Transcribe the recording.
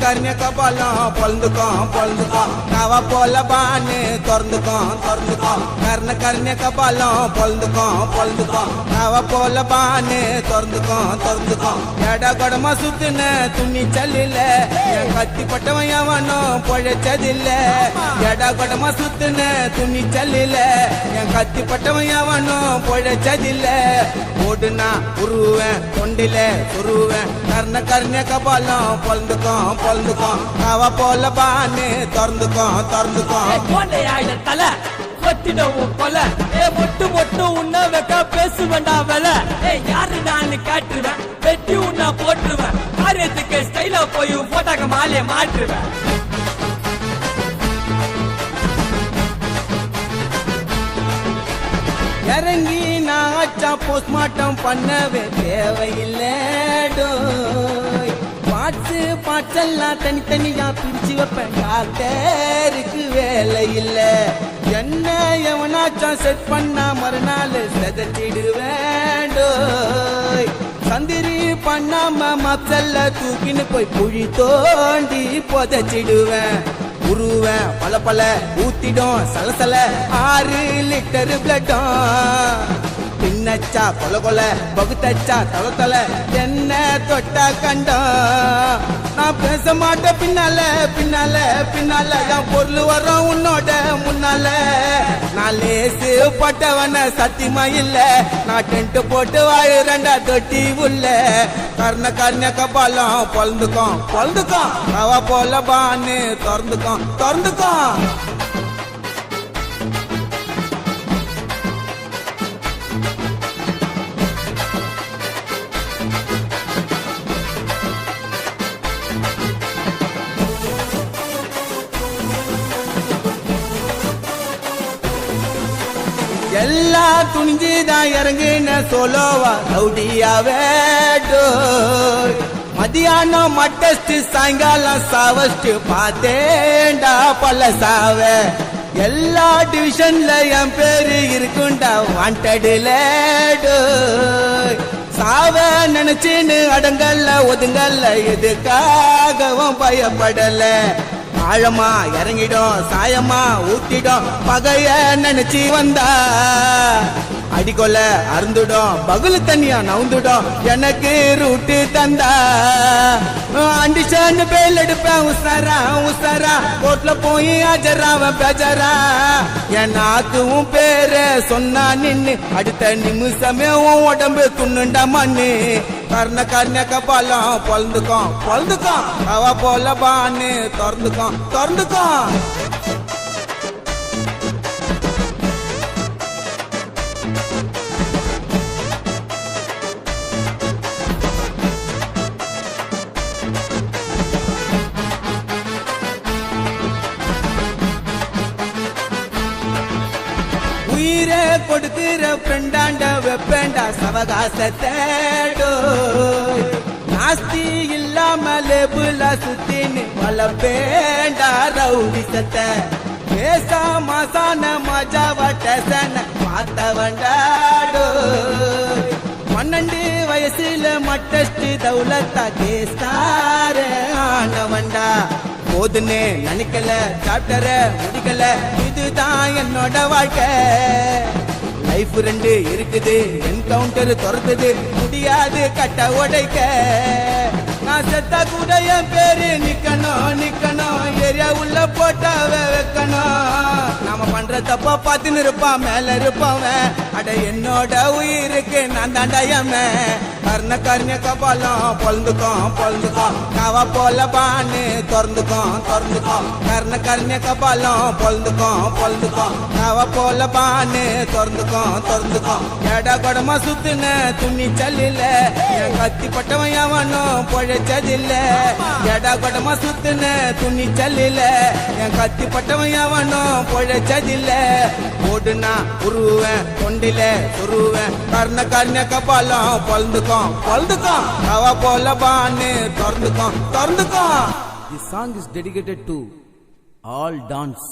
கர்ண கபாலம் பொழுந்துக்கும் நவ போல பானு திறந்துக்கும் கர்ண கபாலம் பொழுந்துக்கும் நவ போல பானு திறந்துக்கும் எட கொடமா சுத்துன துணி சல்லில என் கத்தி பட்டவன் எவனும் பொழைச்சதில்ல எட கொடமா சுத்துன துணி சல்லில என் கத்தி பட்டவன் எவனும் பொழைச்சதில்ல ஓடுனா உருவேன் தொண்டில சுருவேன் கர்ண கபாலம் பொழுந்துக்கும் நவ போல பானு திறந்துக்கும் தலை கொத்திடவும் கொலை மொட்டு உன்ன வைக்க பேசுவேண்டா வேலை யாரு நான் காட்டுவேன் வெட்டி உன்ன போட்டுருவேன் காரியத்துக்கு ஸ்டைலா போய் போட்டாக்க மாலைய மாற்றுவேன் இறங்கி நான் ஆச்சா போஸ்ட்மார்ட்டம் பண்ணவே தேவையில்லை பாட்டெல்லாம் தனித்தனியா பிரிச்சு வைப்பேன் டாக்டருக்கு வேலை இல்ல என்ன எவனாச்சா செட் பண்ணா மறுநாள் செதச்சிடுவேன் சந்திரி பண்ணாம மப்சல்ல தூக்கின்னு போய் குழி தோண்டி புதைச்சிடுவேன் உருவேன் பல ஊத்திடும் சலசல 6 லிட்டர் பிளட்டும் பின்னச்சா கொல பகுத்தச்சா தலை என்ன தொட்டா கண்டம் நான் பேச மாட்டேன் பின்னால என் பொருள் வரும் உன்னோட முன்னால நான் லேசு பட்டவன சத்தியமா இல்ல நான் டென்ட் போட்டு வாழுறேன்டா தொட்டி உள்ள கர்ண கபாலம் பொழுந்துக்கும் அவ போல பானு திறந்துக்கும் எல்லா துணிஞ்சுதான் இறங்குன சோலோவா ரவுடியாவே மதியானம் மட்டஸ்ட் சாயங்காலம் சாவஸ்ட் பார்த்தேன்டா பல்லசாவ எல்லா டிவிஷன்ல என் பேரு இருக்குண்டா வாண்டடுல சாவ நினைச்சுன்னு அடங்கல்ல ஒதுங்கல்ல எதுக்காகவும் பயப்படல ஆழமா இறங்கிடும் சாயமா ஊத்திடும் பகைய நினைச்சு வந்தா அடிக்கொல அருந்துடும் பகுல தண்ணியா நவுந்துடும் எனக்கு ரூட்டு தந்தா அண்டிஷன் பேல் எடுப்பேன் உசாரா கோட்ல போய் ஆஜராவன் பேஜரா என் நாக்குவும் பேர சொன்னா நின்னு அடுத்த நிமிஷமே உன் உடம்பு துண்ணுண்டா மண்ணு கர்ண கபாலம் பொழுந்துக்கும் அவ போல பானு திறந்துக்கும் உயிரே கொடுக்கிற ஃப்ரெண்டாண்ட வெப்பேண்டா சவகாசத்தை நாஸ்தி இல்லாம லேபுல சுத்தின்னு வளப்பேண்டா ரவுடிசத்தை பேசா மாசான மஜாவா டேசன பார்த்தவண்டாடோ 12 வயசுல மட்டஸ்ட் தௌலத்தா கேஸ்டார ஆனவண்டா போதுன்னு நினைக்கல சாப்டர முடிக்கல இதுதான் என்னோட வாழ்க்கை லைஃப் 2 இருக்குது என்கவுண்டர் துறந்தது முடியாது கட்ட உடைக்க நான் செத்தா கூட என் பேரு நிக்கணும் ஏரியா உள்ள போட்டாவ வைக்கணும் நாம பண்ற தப்பா பார்த்துன்னு இருப்பான் மேல இருப்பவன் அட என்னோட உயிருக்கு நான் தாண்டாயம கர்ண கபாலம் பொழுந்துக்கும் நவ போல பானு திறந்துக்கும் கர்ண கபாலம் பொழுந்துக்கும் நவ போல பானு திறந்துக்கும் எட கொடமா சுத்துன துணி சல்லில என் கத்தி பட்டவன் எவனும் பொழைச்சதில்ல எட கொடமா சுத்துன துணி சல்லில என் கத்தி பட்டவன் எவனும் பொழைச்சதில்ல ஓடுனா உருவேன் தொண்டில சுருவேன் கர்ண கபாலம் பொழுந்துக்கும் அவ போல Banu திறந்துக்கும் This song is dedicated to all dance